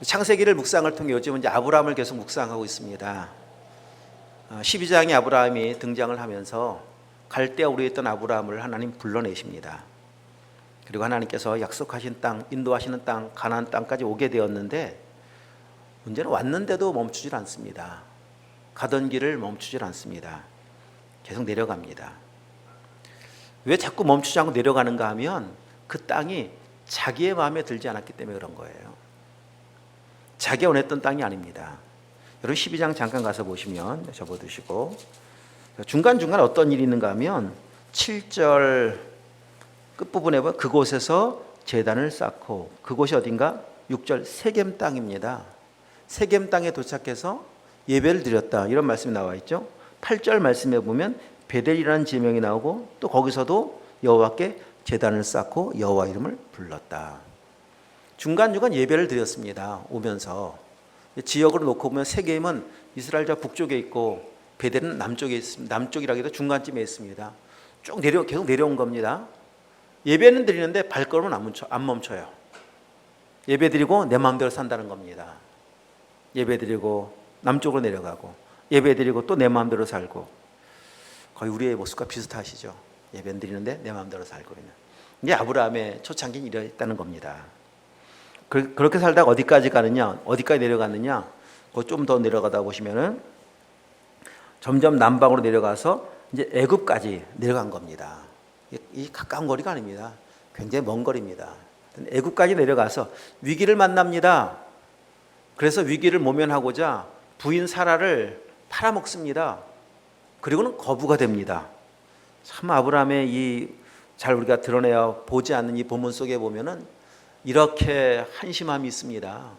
창세기를 묵상을 통해 요즘은 이제 아브라함을 계속 묵상하고 있습니다. 12장에 아브라함이 등장을 하면서 갈대아 우르에 있던 아브라함을 하나님 불러내십니다. 그리고 하나님께서 약속하신 땅, 인도하시는 땅, 가나안 땅까지 오게 되었는데 문제는 왔는데도 멈추질 않습니다. 가던 길을 멈추질 않습니다. 계속 내려갑니다. 왜 자꾸 멈추지 않고 내려가는가 하면 그 땅이 자기의 마음에 들지 않았기 때문에 그런 거예요. 자기가 원했던 땅이 아닙니다. 여러분 12장 잠깐 가서 보시면 접어두시고 중간중간 어떤 일이 있는가 하면 7절 끝부분에 보면 그곳에서 제단을 쌓고, 그곳이 어딘가? 6절 세겜 땅입니다. 세겜 땅에 도착해서 예배를 드렸다, 이런 말씀이 나와 있죠. 8절 말씀에 보면 베델이라는 지명이 나오고 또 거기서도 여호와께 제단을 쌓고 여호와 이름을 불렀다. 중간중간 예배를 드렸습니다. 오면서 지역으로 놓고 보면 세겜은 이스라엘 저 북쪽에 있고 베델은 남쪽에 있습니다. 남쪽이라기도 중간쯤에 있습니다. 쭉 계속 내려온 겁니다. 예배는 드리는데 발걸음은 안 멈춰요. 예배 드리고 내 마음대로 산다는 겁니다. 예배 드리고 남쪽으로 내려가고, 예배 드리고 또 내 마음대로 살고, 거의 우리의 모습과 비슷하시죠. 예배 드리는데 내 마음대로 살고 있는. 이게 아브라함의 초창기는 이랬다는 겁니다. 그렇게 살다가 어디까지 가느냐, 어디까지 내려갔느냐, 좀 더 내려가다 보시면은 점점 남방으로 내려가서 이제 애굽까지 내려간 겁니다. 이 가까운 거리가 아닙니다. 굉장히 먼 거리입니다. 애굽까지 내려가서 위기를 만납니다. 그래서 위기를 모면하고자 부인 사라를 팔아먹습니다. 그리고는 거부가 됩니다. 참 아브라함의 잘 우리가 드러내야 보지 않는 이 본문 속에 보면은 이렇게 한심함이 있습니다.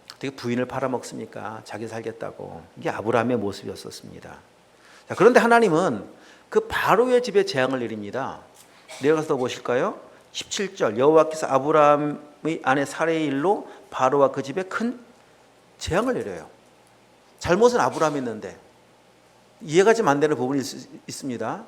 어떻게 부인을 팔아먹습니까? 자기 살겠다고. 이게 아브라함의 모습이었었습니다. 자, 그런데 하나님은 그 바로의 집에 재앙을 내립니다. 내려가서 보실까요? 17절 여호와께서 아브라함의 아내 사레의 일로 바로와 그 집에 큰 재앙을 내려요. 잘못은 아브라함이 했는데 이해가 좀 안 되는 부분이 있습니다.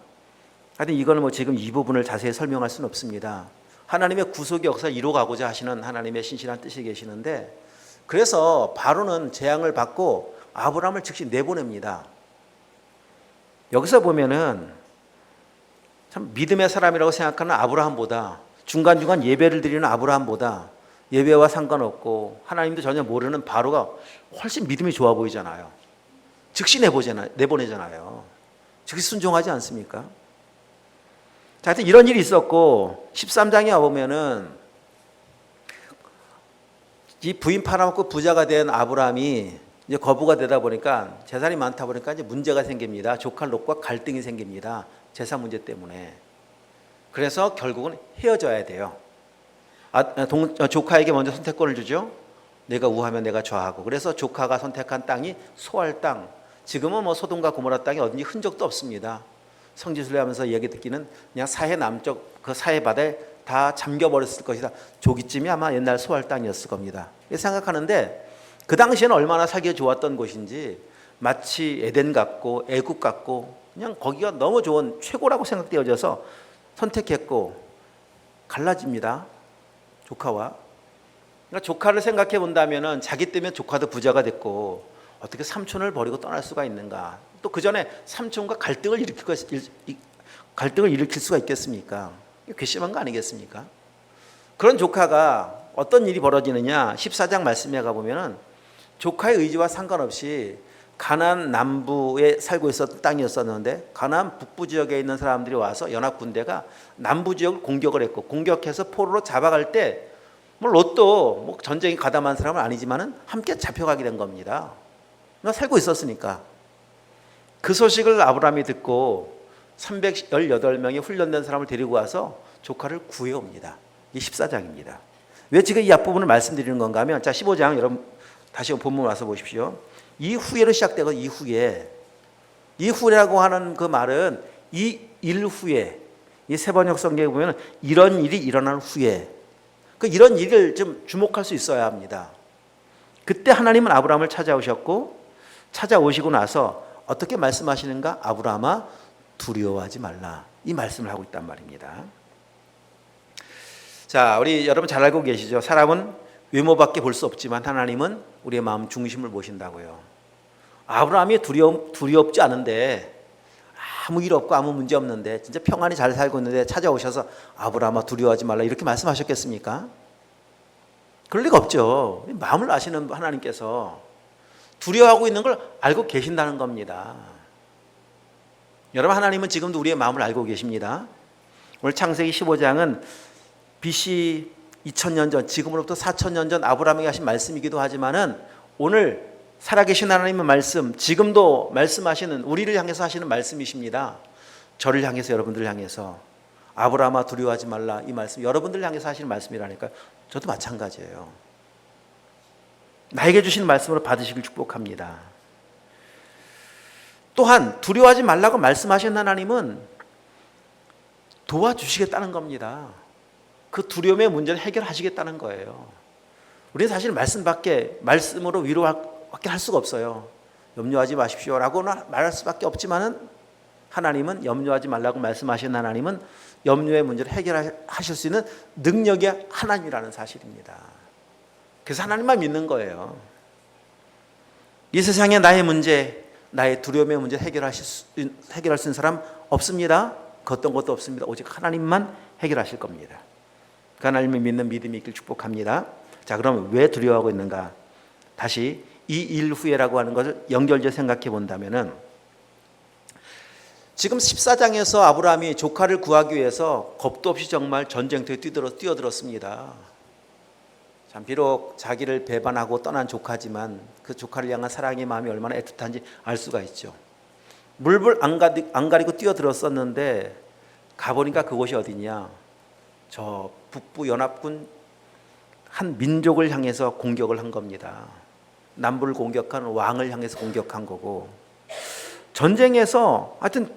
하여튼 이거는 지금 이 부분을 자세히 설명할 수는 없습니다. 하나님의 구속의 역사를 이루어가고자 하시는 하나님의 신실한 뜻이 계시는데, 그래서 바로는 재앙을 받고 아브라함을 즉시 내보냅니다. 여기서 보면은 참 믿음의 사람이라고 생각하는 아브라함보다, 중간중간 예배를 드리는 아브라함보다 예배와 상관없고 하나님도 전혀 모르는 바로가 훨씬 믿음이 좋아 보이잖아요. 즉시 내보내잖아요. 즉시 순종하지 않습니까? 자, 하여튼 이런 일이 있었고 13장에 와보면은 이 부인 팔아먹고 부자가 된 아브라함이 이제 거부가 되다 보니까, 재산이 많다 보니까 이제 문제가 생깁니다. 조카 롯과 갈등이 생깁니다. 재산 문제 때문에. 그래서 결국은 헤어져야 돼요. 조카에게 먼저 선택권을 주죠. 내가 우하면 내가 좌하고. 그래서 조카가 선택한 땅이 소알 땅. 지금은 소돔과 고모라 땅에 어딘지 흔적도 없습니다. 성지순례 하면서 얘기 듣기는 그냥 사해 남쪽 그 사해 바다에 다 잠겨버렸을 것이다. 조기쯤이 아마 옛날 소알 땅이었을 겁니다. 생각하는데 그 당시에는 얼마나 살기가 좋았던 곳인지, 마치 에덴 같고 애굽 같고 그냥 거기가 너무 좋은 최고라고 생각되어져서 선택했고, 갈라집니다. 조카와. 그러니까 조카를 생각해 본다면은 자기 때문에 조카도 부자가 됐고 어떻게 삼촌을 버리고 떠날 수가 있는가? 또 그 전에 삼촌과 갈등을 일으킬 수가 있겠습니까? 괘씸한 거 아니겠습니까? 그런 조카가 어떤 일이 벌어지느냐? 14장 말씀에 가보면은 조카의 의지와 상관없이 가나안 남부에 살고 있었던 땅이었었는데, 가나안 북부 지역에 있는 사람들이 와서 연합 군대가 남부 지역을 공격을 했고, 공격해서 포로로 잡아갈 때 롯도 전쟁에 가담한 사람은 아니지만은 함께 잡혀가게 된 겁니다. 살고 있었으니까. 그 소식을 아브라함이 듣고 318명의 훈련된 사람을 데리고 와서 조카를 구해옵니다. 이게 14장입니다. 왜 지금 이 앞부분을 말씀드리는 건가 하면, 자 15장 여러분 다시 본문 와서 보십시오. 이후에로 시작되고, 이후라고 하는 그 말은 이 일 후에, 이 세번역 성경에 보면 이런 일이 일어난 후에, 이런 일을 좀 주목할 수 있어야 합니다. 그때 하나님은 아브라함을 찾아오시고 나서 어떻게 말씀하시는가? 아브라함아 두려워하지 말라, 이 말씀을 하고 있단 말입니다. 자, 우리 여러분 잘 알고 계시죠? 사람은 외모밖에 볼 수 없지만 하나님은 우리의 마음 중심을 보신다고요. 아브라함이 두렵지 않은데, 아무 일 없고 아무 문제 없는데, 진짜 평안히 잘 살고 있는데 찾아오셔서 아브라함아 두려워하지 말라 이렇게 말씀하셨겠습니까? 그럴 리가 없죠. 마음을 아시는 하나님께서 두려워하고 있는 걸 알고 계신다는 겁니다. 여러분, 하나님은 지금도 우리의 마음을 알고 계십니다. 오늘 창세기 15장은 BC 2000년 전, 지금으로부터 4000년 전 아브라함에게 하신 말씀이기도 하지만은 오늘 살아계신 하나님의 말씀, 지금도 말씀하시는, 우리를 향해서 하시는 말씀이십니다. 저를 향해서, 여러분들을 향해서 아브라함아 두려워하지 말라, 이 말씀 여러분들을 향해서 하시는 말씀이라니까요. 저도 마찬가지예요. 나에게 주신 말씀으로 받으시길 축복합니다. 또한 두려워하지 말라고 말씀하신 하나님은 도와주시겠다는 겁니다. 그 두려움의 문제를 해결하시겠다는 거예요. 우리는 사실 말씀으로 위로밖에 할 수가 없어요. 염려하지 마십시오라고는 말할 수밖에 없지만은 하나님은 염려하지 말라고 말씀하신 하나님은 염려의 문제를 해결하실 수 있는 능력의 하나님이라는 사실입니다. 그래서 하나님만 믿는 거예요. 이 세상에 나의 문제, 나의 두려움의 문제 해결할 수 있는 사람 없습니다. 그 어떤 것도 없습니다. 오직 하나님만 해결하실 겁니다. 그 하나님을 믿는 믿음이 있길 축복합니다. 자, 그럼 왜 두려워하고 있는가? 다시 이 일 후에라고 하는 것을 연결지어 생각해 본다면은, 지금 14장에서 아브라함이 조카를 구하기 위해서 겁도 없이 정말 전쟁터에 뛰어들었습니다. 참, 비록 자기를 배반하고 떠난 조카지만 그 조카를 향한 사랑의 마음이 얼마나 애틋한지 알 수가 있죠. 물불 안 가리고 뛰어들었었는데 가보니까 그곳이 어디냐? 저 북부 연합군 한 민족을 향해서 공격을 한 겁니다. 남부를 공격한 왕을 향해서 공격한 거고, 전쟁에서 하여튼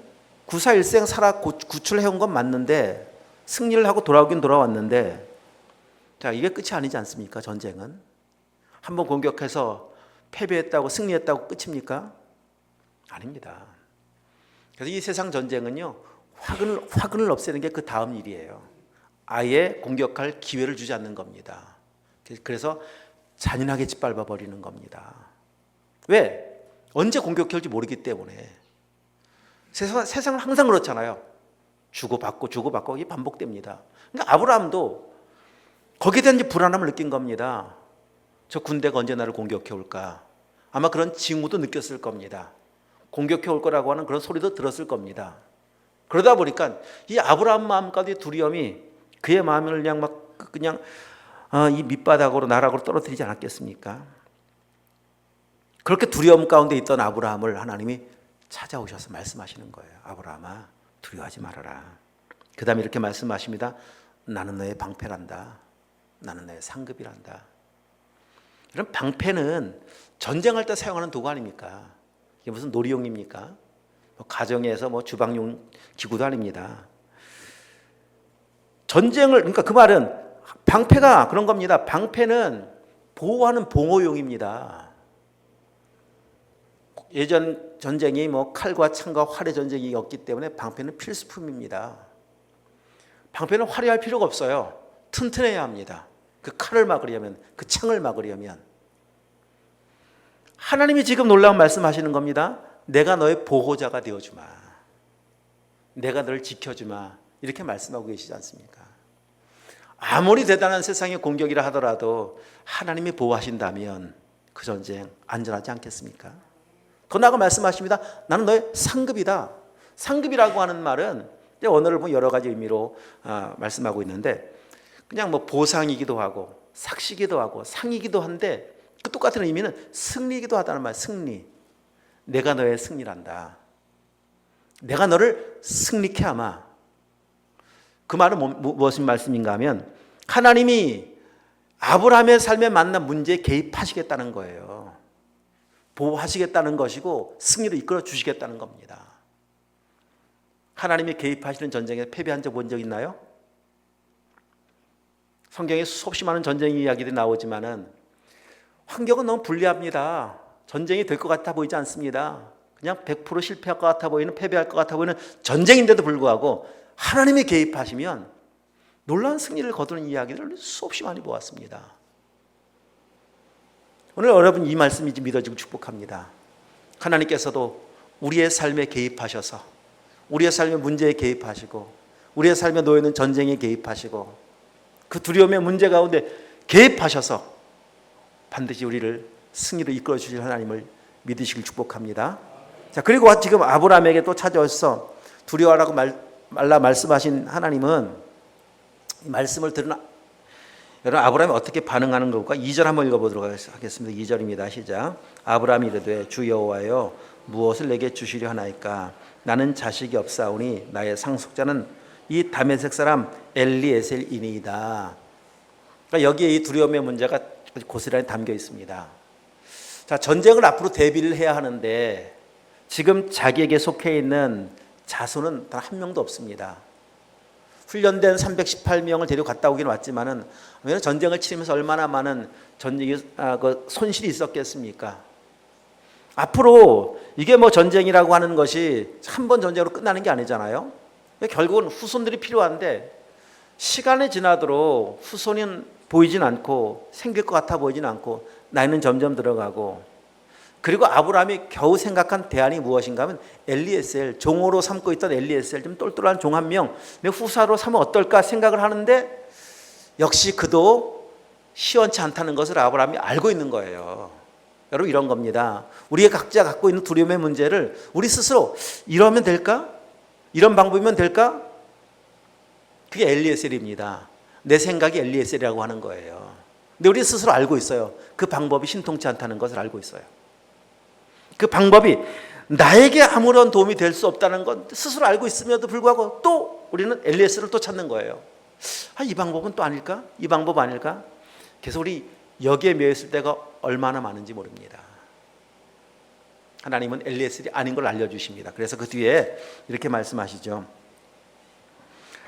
구사일생 살아 구출해온 건 맞는데, 승리를 하고 돌아오긴 돌아왔는데, 자, 이게 끝이 아니지 않습니까? 전쟁은 한번 공격해서 패배했다고 승리했다고 끝입니까? 아닙니다. 그래서 이 세상 전쟁은요, 화근을 없애는 게 그 다음 일이에요. 아예 공격할 기회를 주지 않는 겁니다. 그래서 잔인하게 짓밟아 버리는 겁니다. 왜? 언제 공격할지 모르기 때문에. 세상은 항상 그렇잖아요. 주고받고 이게 반복됩니다. 그러니까 아브라함도 거기에 대한 불안함을 느낀 겁니다. 저 군대가 언제 나를 공격해 올까? 아마 그런 징후도 느꼈을 겁니다. 공격해 올 거라고 하는 그런 소리도 들었을 겁니다. 그러다 보니까 이 아브라함 마음까지 두려움이 그의 마음을 그냥 이 밑바닥으로 나락으로 떨어뜨리지 않았겠습니까? 그렇게 두려움 가운데 있던 아브라함을 하나님이 찾아오셔서 말씀하시는 거예요. 아브라함아, 두려워하지 말아라. 그 다음에 이렇게 말씀하십니다. 나는 너의 방패란다. 나는 너의 상급이란다. 이런 방패는 전쟁할 때 사용하는 도구 아닙니까? 이게 무슨 놀이용입니까? 가정에서 주방용 기구도 아닙니다. 그러니까 그 말은 방패가 그런 겁니다. 방패는 보호하는 봉호용입니다. 예전 전쟁이 칼과 창과 활의 전쟁이었기 때문에 방패는 필수품입니다. 방패는 화려할 필요가 없어요. 튼튼해야 합니다. 그 칼을 막으려면, 그 창을 막으려면. 하나님이 지금 놀라운 말씀하시는 겁니다. 내가 너의 보호자가 되어주마. 내가 너를 지켜주마. 이렇게 말씀하고 계시지 않습니까? 아무리 대단한 세상의 공격이라 하더라도 하나님이 보호하신다면 그 전쟁 안전하지 않겠습니까? 더 나아가 말씀하십니다. 나는 너의 상급이다. 상급이라고 하는 말은 언어를 여러 가지 의미로 말씀하고 있는데, 그냥 보상이기도 하고 삭시기도 하고 상이기도 한데, 그 똑같은 의미는 승리이기도 하다는 말. 승리. 내가 너의 승리란다. 내가 너를 승리케 하마. 그 말은 무엇인 말씀인가 하면, 하나님이 아브라함의 삶에 만난 문제에 개입하시겠다는 거예요. 보호하시겠다는 것이고 승리로 이끌어 주시겠다는 겁니다. 하나님이 개입하시는 전쟁에 패배한 적 본 적 있나요? 성경에 수없이 많은 전쟁 이야기들이 나오지만은 환경은 너무 불리합니다. 전쟁이 될 것 같아 보이지 않습니다. 그냥 100% 실패할 것 같아 보이는, 패배할 것 같아 보이는 전쟁인데도 불구하고 하나님이 개입하시면 놀라운 승리를 거두는 이야기들을 수없이 많이 보았습니다. 오늘 여러분 이 말씀이 믿어지고 축복합니다. 하나님께서도 우리의 삶에 개입하셔서 우리의 삶의 문제에 개입하시고 우리의 삶에 놓여 있는 전쟁에 개입하시고 그 두려움의 문제 가운데 개입하셔서 반드시 우리를 승리로 이끌어 주실 하나님을 믿으시길 축복합니다. 자, 그리고 지금 아브라함에게 또 찾아와서 두려워하라고 말라 말씀하신 하나님은 이 말씀을 들은 여러분 아브라함이 어떻게 반응하는 걸까? 2절 한번 읽어보도록 하겠습니다. 2절입니다. 시작. 아브라함이 이르되 주 여호와여 무엇을 내게 주시려 하나이까? 나는 자식이 없사오니 나의 상속자는 이 다메섹 사람 엘리에셀이니이다. 그러니까 여기에 이 두려움의 문제가 고스란히 담겨 있습니다. 자, 전쟁을 앞으로 대비를 해야 하는데 지금 자기에게 속해 있는 자손은 단 한 명도 없습니다. 훈련된 318명을 데려갔다 오긴 왔지만은 전쟁을 치르면서 얼마나 많은 손실이 있었겠습니까? 앞으로 이게 뭐 전쟁이라고 하는 것이 한 번 전쟁으로 끝나는 게 아니잖아요. 결국은 후손들이 필요한데 시간이 지나도록 후손은 보이진 않고 생길 것 같아 보이진 않고 나이는 점점 들어가고 그리고 아브라함이 겨우 생각한 대안이 무엇인가 하면 엘리에셀, 종으로 삼고 있던 엘리에셀, 좀 똘똘한 종 한 명 내 후사로 삼으면 어떨까 생각을 하는데 역시 그도 시원치 않다는 것을 아브라함이 알고 있는 거예요. 여러분 이런 겁니다. 우리가 각자 갖고 있는 두려움의 문제를 우리 스스로 이러면 될까? 이런 방법이면 될까? 그게 엘리에셀입니다. 내 생각이 엘리에셀이라고 하는 거예요. 근데 우리 스스로 알고 있어요. 그 방법이 신통치 않다는 것을 알고 있어요. 그 방법이 나에게 아무런 도움이 될 수 없다는 건 스스로 알고 있음에도 불구하고 또 우리는 엘리에셀을 또 찾는 거예요. 이 방법은 또 아닐까? 이 방법 아닐까? 그래서 우리 여기에 매여 있을 때가 얼마나 많은지 모릅니다. 하나님은 엘리에셀이 아닌 걸 알려주십니다. 그래서 그 뒤에 이렇게 말씀하시죠.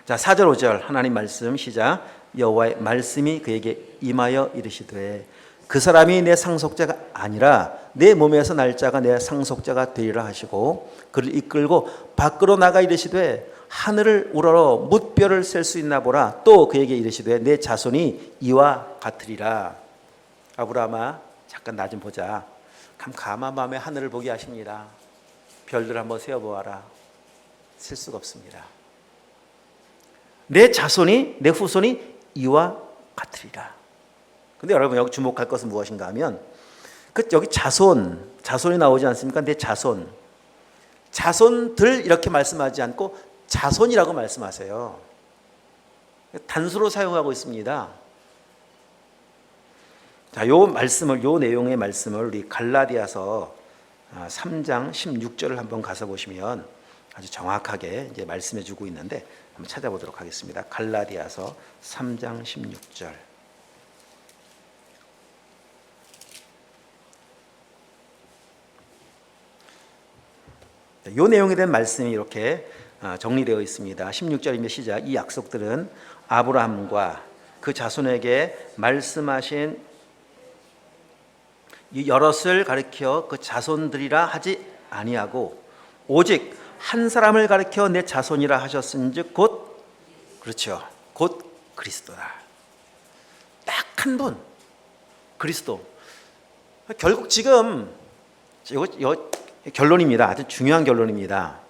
자, 4절 5절 하나님 말씀 시작. 여호와의 말씀이 그에게 임하여 이르시되 그 사람이 내 상속자가 아니라 내 몸에서 날 자가 내 상속자가 되리라 하시고 그를 이끌고 밖으로 나가 이르시되 하늘을 우러러 뭇별을 셀 수 있나 보라. 또 그에게 이르시되 내 자손이 이와 같으리라. 아브라함아 잠깐 나 좀 보자. 캄캄한 밤에 하늘을 보게 하십니다. 별들 한번 세어보아라. 셀 수가 없습니다. 내 자손이 내 후손이 이와 같으리라. 근데 여러분 여기 주목할 것은 무엇인가 하면 여기 자손이 나오지 않습니까? 내 자손들 이렇게 말씀하지 않고 자손이라고 말씀하세요. 단수로 사용하고 있습니다. 자, 요 내용의 말씀을 우리 갈라디아서 3장 16절을 한번 가서 보시면 아주 정확하게 이제 말씀해 주고 있는데 한번 찾아보도록 하겠습니다. 갈라디아서 3장 16절. 이 내용에 대한 말씀이 이렇게 정리되어 있습니다. 16절입니다. 시작. 이 약속들은 아브라함과 그 자손에게 말씀하신 이 여럿을 가리켜 그 자손들이라 하지 아니하고 오직 한 사람을 가리켜 내 자손이라 하셨은즉 곧 그렇죠. 곧 그리스도다. 딱 한 분 그리스도. 결국 지금 이거 결론입니다. 아주 중요한 결론입니다.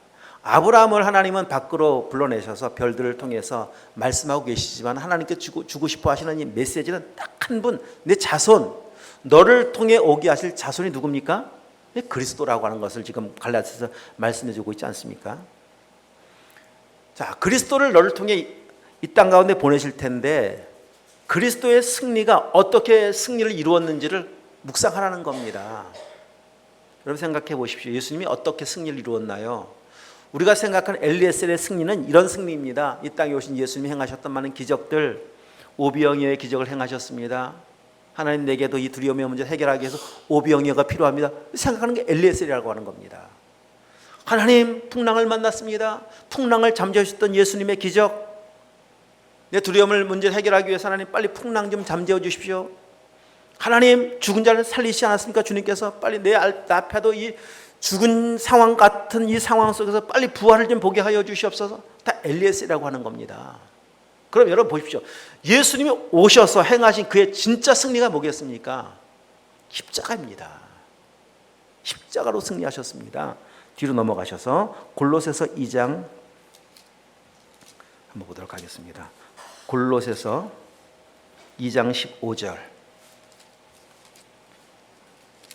아브라함을 하나님은 밖으로 불러내셔서 별들을 통해서 말씀하고 계시지만 하나님께 주고 싶어 하시는 이 메시지는 딱 한 분, 내 자손, 너를 통해 오게 하실 자손이 누굽니까? 그리스도라고 하는 것을 지금 갈라디아서 말씀해 주고 있지 않습니까? 자, 그리스도를 너를 통해 이 땅 가운데 보내실 텐데 그리스도의 승리가 어떻게 승리를 이루었는지를 묵상하라는 겁니다. 여러분 생각해 보십시오. 예수님이 어떻게 승리를 이루었나요? 우리가 생각하는 엘리에셀의 승리는 이런 승리입니다. 이 땅에 오신 예수님이 행하셨던 많은 기적들, 오병이어의 기적을 행하셨습니다. 하나님 내게도 이 두려움의 문제 해결하기 위해서 오병이어가 필요합니다. 생각하는 게 엘리에셀이라고 하는 겁니다. 하나님 풍랑을 만났습니다. 풍랑을 잠재우셨던 예수님의 기적, 내 두려움을 문제 해결하기 위해서 하나님 빨리 풍랑 좀 잠재워 주십시오. 하나님 죽은 자를 살리시지 않았습니까? 주님께서 빨리 내 앞에도 이 죽은 상황 같은 이 상황 속에서 빨리 부활을 좀 보게 하여 주시옵소서. 다 엘리에셀이라고 하는 겁니다. 그럼 여러분 보십시오. 예수님이 오셔서 행하신 그의 진짜 승리가 뭐겠습니까? 십자가입니다. 십자가로 승리하셨습니다. 뒤로 넘어가셔서 골로새서 2장 한번 보도록 하겠습니다. 골로새서 2장 15절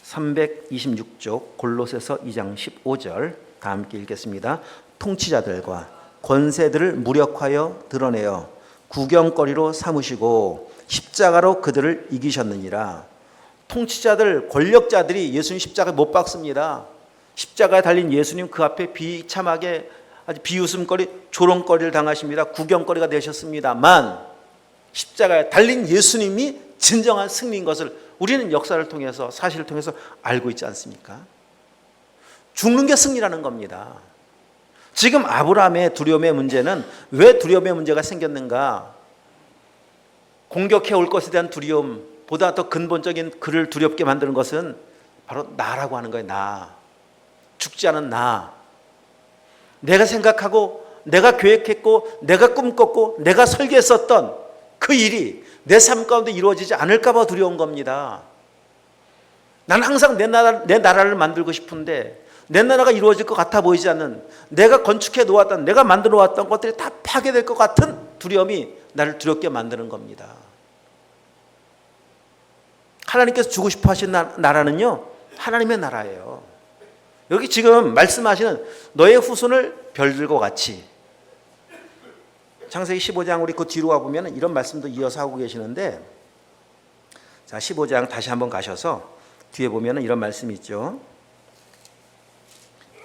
326쪽 골로새서 2장 15절 다 함께 읽겠습니다. 통치자들과 권세들을 무력하여 드러내어 구경거리로 삼으시고 십자가로 그들을 이기셨느니라. 통치자들, 권력자들이 예수님 십자가에 못 박습니다. 십자가에 달린 예수님 그 앞에 비참하게 아주 비웃음거리, 조롱거리를 당하십니다. 구경거리가 되셨습니다만 십자가에 달린 예수님이 진정한 승리인 것을 우리는 역사를 통해서 사실을 통해서 알고 있지 않습니까? 죽는 게 승리라는 겁니다. 지금 아브라함의 두려움의 문제는 왜 두려움의 문제가 생겼는가? 공격해 올 것에 대한 두려움보다 더 근본적인 그를 두렵게 만드는 것은 바로 나라고 하는 거예요. 나. 죽지 않은 나. 내가 생각하고 내가 계획했고 내가 꿈꿨고 내가 설계했었던 그 일이 내 삶 가운데 이루어지지 않을까 봐 두려운 겁니다. 나는 항상 내 나라를 만들고 싶은데 내 나라가 이루어질 것 같아 보이지 않는, 내가 건축해 놓았던, 내가 만들어 놓았던 것들이 다 파괴될 것 같은 두려움이 나를 두렵게 만드는 겁니다. 하나님께서 주고 싶어 하신 나라는요, 하나님의 나라예요. 여기 지금 말씀하시는 너의 후손을 별들과 같이, 창세기 15장 우리 그 뒤로 와보면 이런 말씀도 이어서 하고 계시는데, 자 15장 다시 한번 가셔서 뒤에 보면 이런 말씀이 있죠.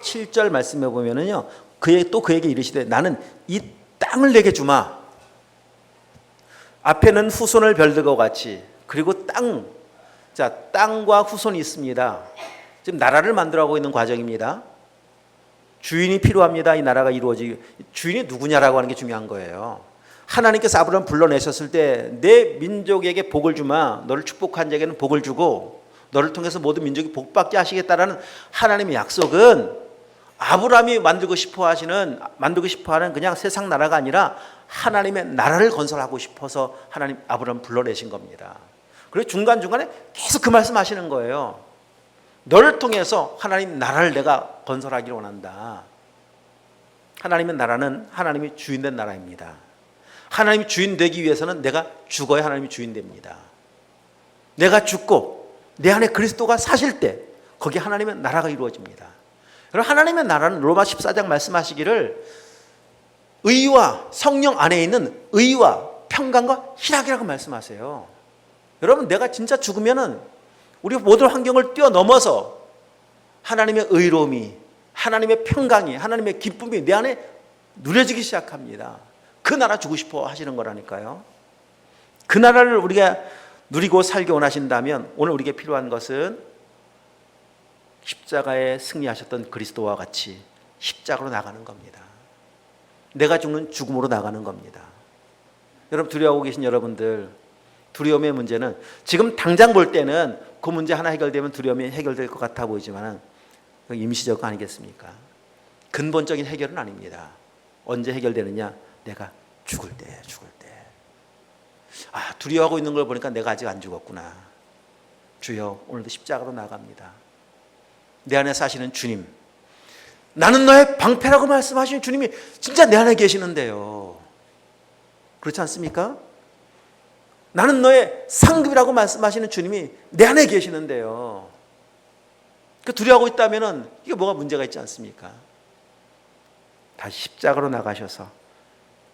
7절 말씀해 보면은요, 그에게 이르시되 나는 이 땅을 내게 주마. 앞에는 후손을 별들과 같이, 그리고 땅과 후손이 있습니다. 지금 나라를 만들어가고 있는 과정입니다. 주인이 필요합니다. 이 나라가 이루어지기. 주인이 누구냐라고 하는 게 중요한 거예요. 하나님께서 아브라함을 불러내셨을 때 내 민족에게 복을 주마. 너를 축복한 자에게는 복을 주고 너를 통해서 모든 민족이 복받게 하시겠다라는 하나님의 약속은 아브라함이 만들고 싶어 하는 그냥 세상 나라가 아니라 하나님의 나라를 건설하고 싶어서 하나님 아브라함을 불러내신 겁니다. 그리고 중간중간에 계속 그 말씀하시는 거예요. 너를 통해서 하나님 나라를 내가 건설하기를 원한다. 하나님의 나라는 하나님이 주인된 나라입니다. 하나님이 주인 되기 위해서는 내가 죽어야 하나님이 주인 됩니다. 내가 죽고 내 안에 그리스도가 사실 때 거기 하나님의 나라가 이루어집니다. 여러분, 하나님의 나라는 로마 14장 말씀하시기를 의와 성령 안에 있는 의와 평강과 희락이라고 말씀하세요. 여러분, 내가 진짜 죽으면은 우리 모든 환경을 뛰어넘어서 하나님의 의로움이, 하나님의 평강이, 하나님의 기쁨이 내 안에 누려지기 시작합니다. 그 나라 주고 싶어 하시는 거라니까요. 그 나라를 우리가 누리고 살기 원하신다면 오늘 우리에게 필요한 것은 십자가에 승리하셨던 그리스도와 같이 십자가로 나가는 겁니다. 내가 죽는 죽음으로 나가는 겁니다. 여러분, 두려워하고 계신 여러분들, 두려움의 문제는 지금 당장 볼 때는 그 문제 하나 해결되면 두려움이 해결될 것 같아 보이지만 임시적 아니겠습니까? 근본적인 해결은 아닙니다. 언제 해결되느냐? 내가 죽을 때. 두려워하고 있는 걸 보니까 내가 아직 안 죽었구나. 주여, 오늘도 십자가로 나갑니다. 내 안에 사시는 주님, 나는 너의 방패라고 말씀하시는 주님이 진짜 내 안에 계시는데요. 그렇지 않습니까? 나는 너의 상급이라고 말씀하시는 주님이 내 안에 계시는데요. 그 두려워하고 있다면 이게 뭐가 문제가 있지 않습니까? 다시 십자가로 나가셔서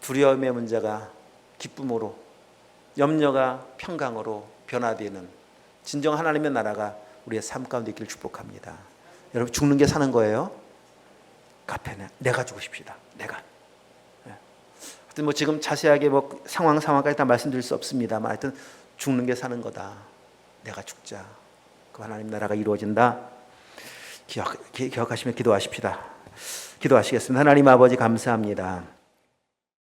두려움의 문제가 기쁨으로, 염려가 평강으로 변화되는 진정 하나님의 나라가 우리의 삶 가운데 있기를 축복합니다. 여러분, 죽는 게 사는 거예요? 카페는 내가 주고 싶시다. 내가. 하여튼 지금 자세하게 상황까지 다 말씀드릴 수 없습니다만, 하여튼 죽는 게 사는 거다. 내가 죽자. 그 하나님 나라가 이루어진다. 기억하시면 기도하십시다. 기도하시겠습니다. 하나님 아버지, 감사합니다.